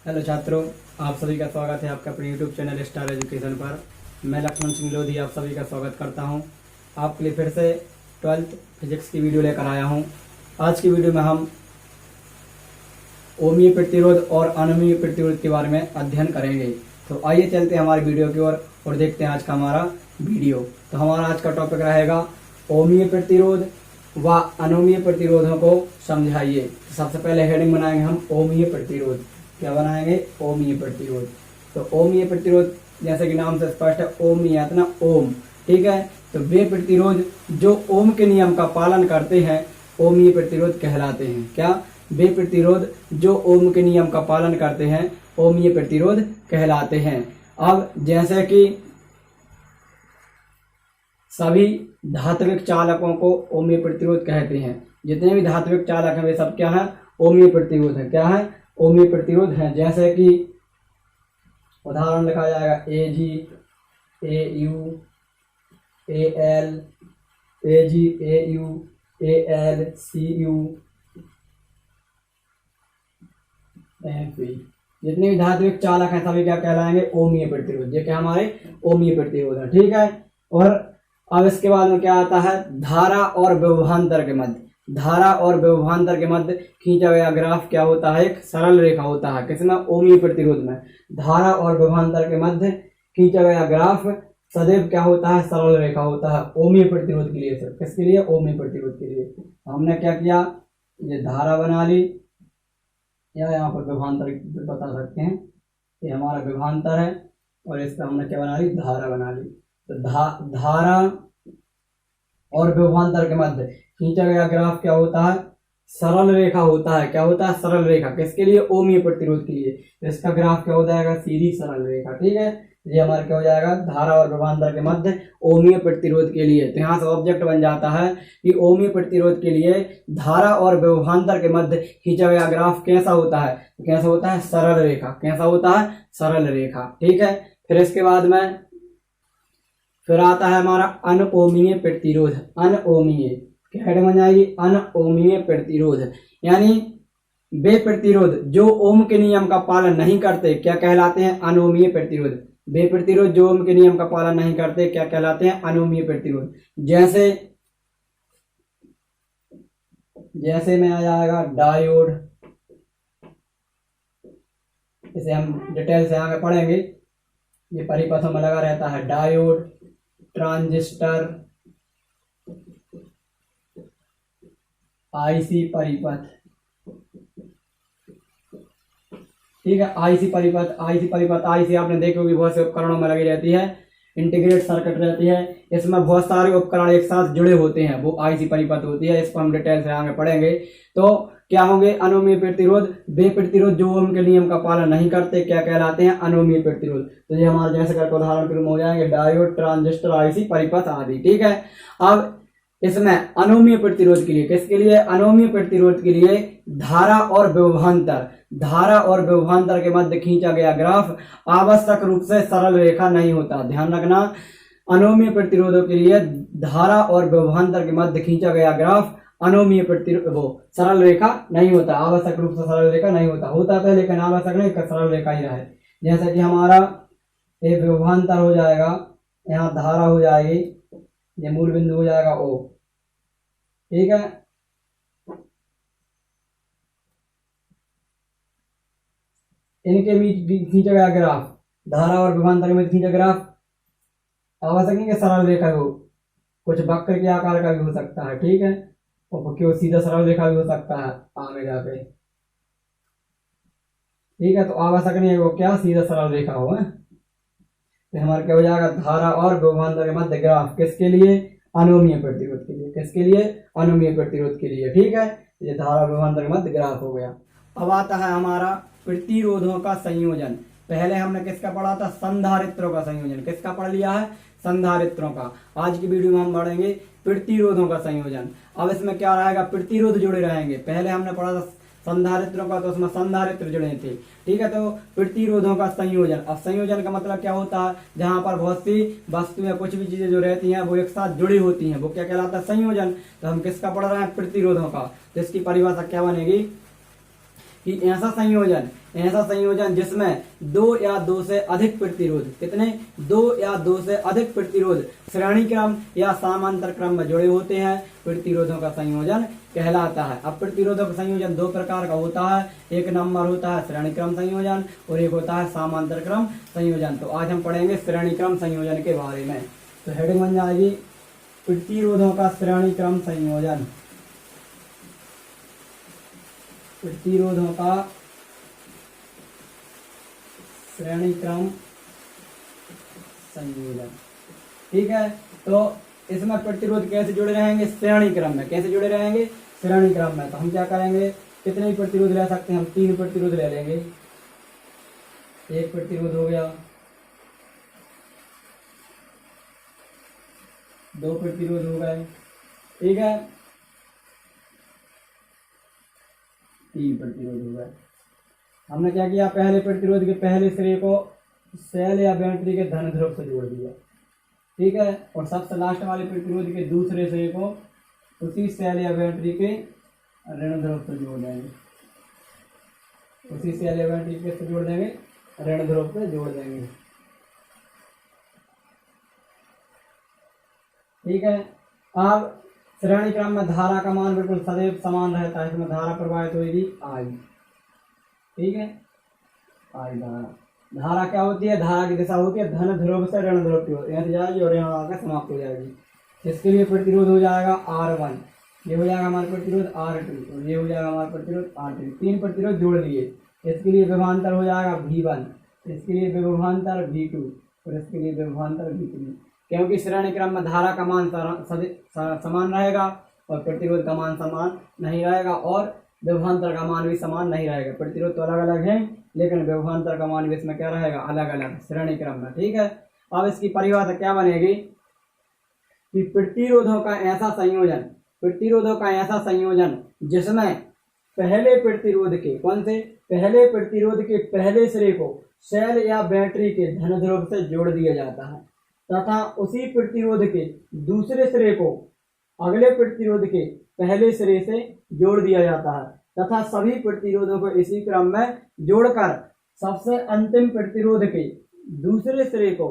Hello छात्रों, आप सभी का स्वागत है आपका अपने यूट्यूब चैनल स्टार एजुकेशन पर। मैं लक्ष्मण सिंह लोधी आप सभी का स्वागत करता हूं। आपके लिए फिर से 12th फिजिक्स की वीडियो लेकर आया हूं। आज की वीडियो में हम ओमीय प्रतिरोध और अनोमीय प्रतिरोध के बारे में अध्ययन करेंगे। तो आइए चलते हैं हमारी वीडियो की ओर और देखते हैं आज का हमारा वीडियो। तो हमारा आज का टॉपिक रहेगा ओमीय प्रतिरोध व अनोमीय प्रतिरोधों को समझाइए। सबसे पहले हेडिंग बनाएंगे हम ओमीय प्रतिरोध। क्या बनाएंगे? ओमीय प्रतिरोध। तो ओमीय प्रतिरोध जैसे कि नाम से स्पष्ट है, ओमीय ना ओम, ठीक है। तो वे प्रतिरोध जो ओम के नियम का पालन करते हैं ओमीय प्रतिरोध कहलाते हैं। क्या? वे प्रतिरोध जो ओम के नियम का पालन करते हैं ओमीय प्रतिरोध कहलाते हैं। अब जैसे कि सभी धात्विक चालकों को ओमीय प्रतिरोध कहते हैं। जितने भी धात्विक चालक हैं वे सब क्या है? ओमीय प्रतिरोध है। क्या है? ओमीय प्रतिरोध है। जैसे कि उदाहरण लिखा जाएगा Ag, Au, Al, Ag, Au, Al, Cu, Fe। जितने भी धात्विक चालक हैं सभी क्या कहलाएंगे? ओमीय प्रतिरोध। ये क्या हमारे ओमीय प्रतिरोध है, ठीक है। और अब इसके बाद में क्या आता है? धारा और विभवांतर के मध्य। धारा और विभवांतर के मध्य खींचा गया ग्राफ क्या होता है? एक सरल रेखा होता है। किसमें? ओमीय प्रतिरोध में। धारा और विभवांतर के मध्य खींचा गया ग्राफ सदैव क्या होता है? सरल रेखा होता है। ओमीय प्रतिरोध के लिए। सर किसके लिए? ओमीय प्रतिरोध के लिए। हमने क्या किया? ये धारा बना ली, या यहाँ पर विभवांतर बता सकते हैं। ये हमारा विभवांतर है और इसका हमने क्या बना ली? धारा बना ली। तो धारा और विभवांतर के मध्य खींचा गया ग्राफ क्या होता है? सरल रेखा होता है। क्या होता है? सरल रेखा। किसके लिए? ओमीय प्रतिरोध के लिए। तो इसका ग्राफ क्या हो जाएगा? सीधी सरल रेखा, ठीक है। ये हमारा क्या हो जाएगा? धारा और विभवांतर के मध्य ओमीय प्रतिरोध के लिए। तो यहाँ से ऑब्जेक्ट बन जाता है कि ओमीय प्रतिरोध के लिए धारा और विभवांतर के मध्य खींचा गया ग्राफ कैसा होता है? तो कैसा होता है? सरल रेखा। कैसा होता है? सरल रेखा, ठीक है। फिर इसके बाद में फिर आता है हमारा अनओमीय प्रतिरोध। अनओमीय क्या हेड बन जाएगी? अनओमीय प्रतिरोध। यानी वे प्रतिरोध जो ओम के नियम का पालन नहीं करते क्या कहलाते हैं? अनोमीय प्रतिरोध। वे प्रतिरोध जो ओम के नियम का पालन नहीं करते क्या कहलाते हैं? अनोमीय प्रतिरोध। जैसे में आ जाएगा डायोड। इसे हम डिटेल से आगे पढ़ेंगे। ये परिपथों में लगा रहता है। डायोड, ट्रांजिस्टर, आईसी परिपथ, ठीक है। आईसी परिपथ आईसी आपने देखी होगी, बहुत से उपकरणों में लगी रहती है। इंटीग्रेट सर्किट रहती है। इसमें बहुत सारे उपकरण एक साथ जुड़े होते हैं, वो आईसी परिपथ होती है। इसको हम डिटेल से आगे पढ़ेंगे। तो क्या होंगे? अनोमीय प्रतिरोध। वे प्रतिरोध जो ओम के नियम का पालन नहीं करते क्या कहलाते हैं? अनोमीय प्रतिरोध। तो ये हमारे जैसे करके उदाहरण के रूप में हो जाएंगे डायोड, ट्रांजिस्टर, आईसी परिपथ आदि, ठीक है। अब इसमें अनोमीय प्रतिरोध के लिए किसके लिए? अनोमीय प्रतिरोध के लिए धारा और विभवांतर के मध्य खींचा गया ग्राफ आवश्यक रूप से सरल रेखा नहीं होता। ध्यान रखना, अनोमीय प्रतिरोधों के लिए धारा और विभवांतर के मध्य खींचा गया ग्राफ अनोमीय प्रतिरोध वो सरल रेखा नहीं होता। आवश्यक रूप से सरल रेखा नहीं होता। होता तो लेकिन आवश्यक नहीं, सरल रेखा ही रहे। जैसे कि हमारा एक विभवांतर हो जाएगा, यहाँ धारा हो जाएगी, ये मूल बिंदु हो जाएगा O, ठीक है। इनके बीच खींचा गया ग्राफ, धारा और विभवांतर में खींचा ग्राफ आवश्यक नहीं कि सरल रेखा हो, कुछ वक्र के आकार का भी हो सकता है, ठीक है। और क्यों सीधा सरल रेखा भी हो सकता है आगे जाके, ठीक है। तो आवश्यक नहीं है वो क्या सीधा सरल रेखा हो। तो हमारा क्या हो जाएगा? धारा और विभवांतर के मध्य ग्राफ किसके लिए? अनोमीय प्रतिरोध के लिए। किसके लिए? अनोमीय प्रतिरोध के लिए, ठीक है। ये धारा विभवांतर के मध्य ग्राफ हो गया। अब आता है हमारा प्रतिरोधों का संयोजन। पहले हमने किसका पढ़ा था? संधारित्रों का संयोजन। किसका पढ़ लिया है? संधारित्रों का। आज की वीडियो में हम पढ़ेंगे प्रतिरोधों का संयोजन। अब इसमें क्या रहेगा? प्रतिरोध जुड़े रहेंगे। पहले हमने पढ़ा था संधारित्रों का, तो उसमें संधारित्र जुड़े थे, ठीक है। तो प्रतिरोधों का संयोजन। अब संयोजन का मतलब क्या होता है? जहां पर बहुत सी वस्तुएं, कुछ भी चीजें जो रहती हैं वो एक साथ जुड़ी होती हैं, वो क्या कहलाता है? संयोजन। तो हम किसका पढ़ रहे हैं? प्रतिरोधों का। तो इसकी परिभाषा क्या बनेगी कि ऐसा संयोजन जिसमें दो या दो से अधिक प्रतिरोध, कितने, दो या दो से अधिक प्रतिरोध श्रेणी क्रम या समांतर क्रम में जुड़े होते हैं, प्रतिरोधों का संयोजन कहलाता है। अब प्रतिरोधों का संयोजन दो प्रकार का होता है, एक नंबर होता है श्रेणी क्रम संयोजन और एक होता है समांतर क्रम संयोजन। तो आज हम पढ़ेंगे श्रेणी क्रम संयोजन के बारे में। तो हेडिंग बन जाएगी प्रतिरोधों का श्रेणी क्रम संयोजन। प्रतिरोधों का श्रेणी क्रम संयोजन, ठीक है। तो इसमें प्रतिरोध कैसे जुड़े रहेंगे, श्रेणी क्रम में। कैसे जुड़े रहेंगे, श्रेणी क्रम में। तो हम क्या करेंगे, कितने भी प्रतिरोध ले सकते हैं, हम 3 प्रतिरोध ले लेंगे। एक प्रतिरोध हो गया, 2 प्रतिरोध हो गए, ठीक है, 3 प्रतिरोध हो गए। हमने क्या किया, पहले प्रतिरोध के पहले सिरे को सेल या बैटरी के धन ध्रुव से जोड़ दिया, ठीक है, और सबसे लास्ट वाले प्रतिरोध के दूसरे सिरे को उसी सेल या बैटरी के ऋण ध्रुव से जोड़ देंगे, उसी सेल या बैटरी के से जोड़ देंगे, ऋण ध्रुव से जोड़ देंगे, ठीक है। अब श्रेणी क्रम में धारा का मान बिल्कुल सदैव समान रहता है, इसमें धारा प्रवाहित होगी आई, ठीक है, आई धारा क्या होती है, धारा की दिशा होती है धन ध्रुव से ऋण ध्रुव की ओर, यहाँ जाएगी और यहाँ आकर समाप्त हो जाएगी। इसके लिए प्रतिरोध हो जाएगा R1, ये हो जाएगा हमारा प्रतिरोध R2 और ये हो जाएगा हमारा प्रतिरोध R3। 3 प्रतिरोध जोड़ दिए। इसके लिए विभवांतर हो जाएगा V1, इसके लिए विभवांतर V2 और इसके लिए विभवांतर V3। क्योंकि श्रेणी क्रम में धारा का मान समान रहेगा और प्रतिरोध का मान समान नहीं रहेगा और विभवांतर का मान भी समान नहीं रहेगा। प्रतिरोध तो अलग अलग है लेकिन विभवांतर का मान भी इसमें क्या रहेगा, अलग अलग श्रेणी क्रम में, ठीक है। अब इसकी परिभाषा क्या बनेगी कि प्रतिरोधों का ऐसा संयोजन जिसमें पहले प्रतिरोध के, कौन से, पहले प्रतिरोध के पहले सिरे को सेल या बैटरी के धन ध्रुव से जोड़ दिया जाता है तथा उसी प्रतिरोध के दूसरे सिरे को अगले प्रतिरोध के पहले सिरे से जोड़ दिया जाता है तथा सभी प्रतिरोधों को इसी क्रम में जोड़कर सबसे अंतिम प्रतिरोध के दूसरे सिरे को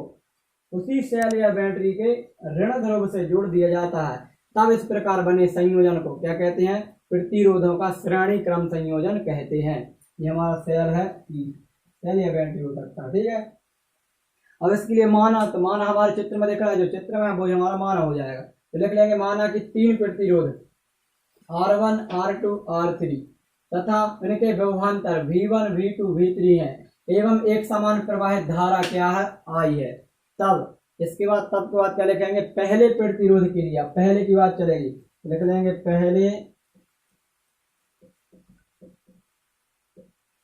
उसी सेल या बैटरी के ऋण ध्रुव से जोड़ दिया जाता है। तब इस प्रकार बने संयोजन को क्या कहते हैं, प्रतिरोधों का श्रेणी क्रम संयोजन कहते हैं। ये हमारा सेल है, सेल या बैटरी हो सकता है, ठीक है। अब इसके लिए माना, तो माना हमारे चित्र में दिख रहा है, जो चित्र में वो हमारा माना हो जाएगा। तो लिख लेंगे माना कि 3 प्रतिरोध R1, R2, R3 तथा इनके विभवांतर V1, V2, V3 हैं एवं एक समान प्रवाहित धारा क्या है, I है। तब इसके बाद क्या लिखेंगे, पहले प्रतिरोध के लिए, पहले की बात चलेगी, लिख लेंगे पहले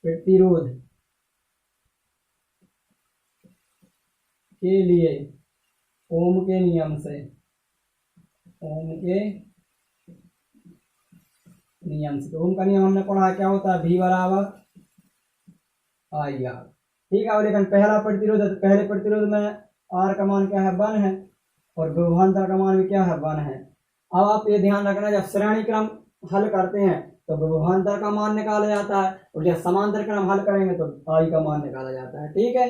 प्रतिरोध के लिए ओम के नियम से, ओम का नियम हमने पढ़ा क्या होता है, V बराबर IR, ठीक है। लेकिन पहला प्रतिरोध है तो पहले प्रतिरोध में R का मान क्या है, 1 है और विभवांतर का मान भी क्या है, 1 है। अब आप ये ध्यान रखना, जब श्रेणी क्रम हल करते हैं तो विभवांतर का मान निकाला जाता है और जब समांतर क्रम हल करेंगे तो I का मान निकाला जाता है, ठीक है।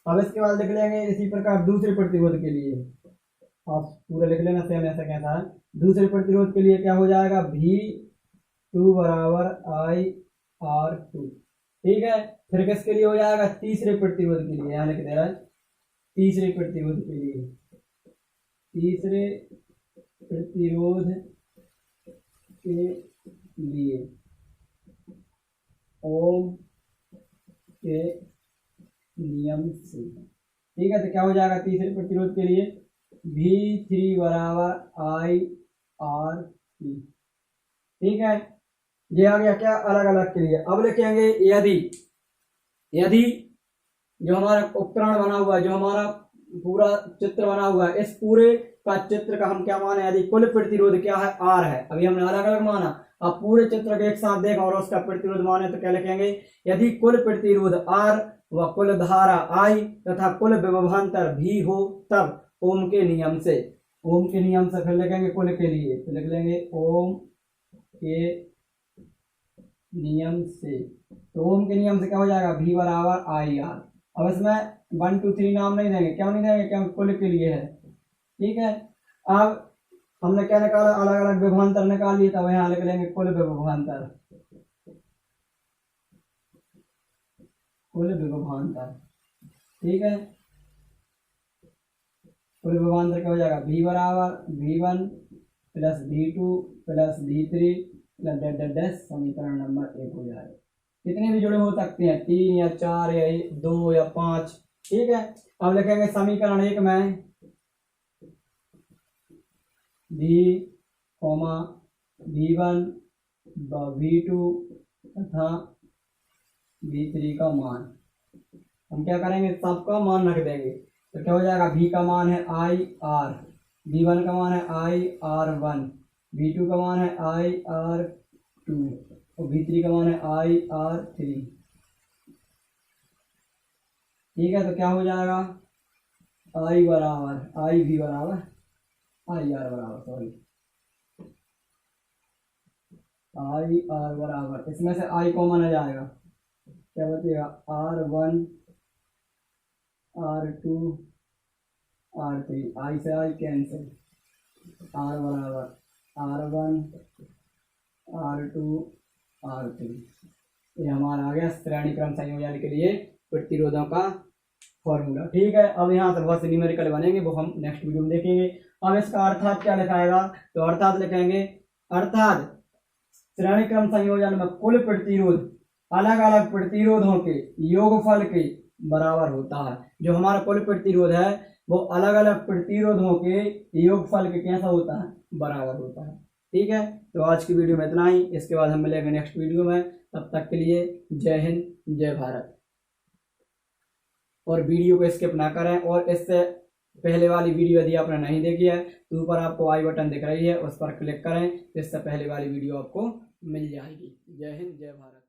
अब इसके बाद लिख लेंगे इसी प्रकार दूसरे प्रतिरोध के लिए, आप पूरा लिख लेना सेम ऐसा कैसा है। दूसरे प्रतिरोध के लिए क्या हो जाएगा, V2 बराबर IR2, ठीक है। फिर किसके लिए हो जाएगा, तीसरे प्रतिरोध के लिए, यहाँ लिख दे रहा है तीसरे प्रतिरोध के लिए, तीसरे प्रतिरोध के लिए ओम के नियम से, ठीक है। तो क्या हो जाएगा तीसरे प्रतिरोध के लिए, V3 बराबर IR3, ठीक है। ये आ गया क्या, अलग अलग के लिए। अब लिखेंगे यदि जो हमारा उपकरण बना हुआ है, जो हमारा पूरा चित्र बना हुआ है, इस पूरे का चित्र का हम क्या माने, यदि कुल प्रतिरोध क्या है, R है। अभी हमने अलग अलग माना, अब पूरे चित्र के एक साथ देखा और उसका प्रतिरोध माने तो क्या लिखेंगे, यदि कुल प्रतिरोध R व कुल धारा I तथा कुल विभवांतर V हो तब ओम के नियम से, ओम के नियम से फिर लिखेंगे कुल के लिए, तो लिख लेंगे ओम के नियम से, तो ओम के नियम से क्या हो जाएगा, V बराबर आई आर। अब इसमें 1 2 3 नाम नहीं देंगे, क्यों नहीं देंगे, क्योंकि कुल के लिए है, ठीक है। अब हमने क्या निकाला, अलग अलग विभवांतर निकाल लिए, तब यहाँ लिख लेंगे कुल विभवांतर, कुल विभवांतर, ठीक है। कुल विभवांतर क्या हो जाएगा, V बराबर V1 plus V2 plus V3 plus dash dash dash, समीकरण नंबर 1 हो जाएगा। कितने भी जुड़े हो सकते हैं, 3 या 4 या 2 या 5, ठीक है। अब लिखेंगे समीकरण 1 में V, V1 V2 तथा V3 का मान, हम क्या करेंगे, सबका मान रख देंगे। तो क्या हो जाएगा, V का मान है आई आर, V1 का मान है आई आर 1, V2 का मान है आई आर 2 और V3 का मान है आई आर 3, ठीक है। तो क्या हो जाएगा, आई बराबर आई V बराबर आई आर बराबर, सॉरी आई आर बराबर, इसमें से आई कॉमन आ जाएगा, क्या बचेगा, R1 R2 R3, आई से आई कैंसिल, R बराबर R1 R2 R3, ये हमारा आ गया श्रेणी क्रम संयोजन के लिए प्रतिरोधों का फॉर्मूला, ठीक है। अब यहाँ से बहुत से न्यूमेरिकल बनेंगे, वो हम नेक्स्ट वीडियो में देखेंगे। अब इसका अर्थात क्या लिखाएगा, तो अर्थात लिखेंगे, अर्थात श्रेणी क्रम संयोजन में कुल प्रतिरोध अलग अलग प्रतिरोधों के योगफल के बराबर होता है। जो हमारा कुल प्रतिरोध है वो अलग अलग प्रतिरोधों के योगफल के कैसा होता है, बराबर होता है, ठीक है। तो आज की वीडियो में इतना ही, इसके बाद हम मिलेंगे नेक्स्ट वीडियो में, तब तक के लिए जय हिंद जय भारत। और वीडियो को स्किप ना करें, और इससे पहले वाली वीडियो यदि आपने नहीं देखी है तो ऊपर आपको आई बटन दिख रही है, उस पर क्लिक करें, इससे पहले वाली वीडियो आपको मिल जाएगी। जय हिंद जय भारत।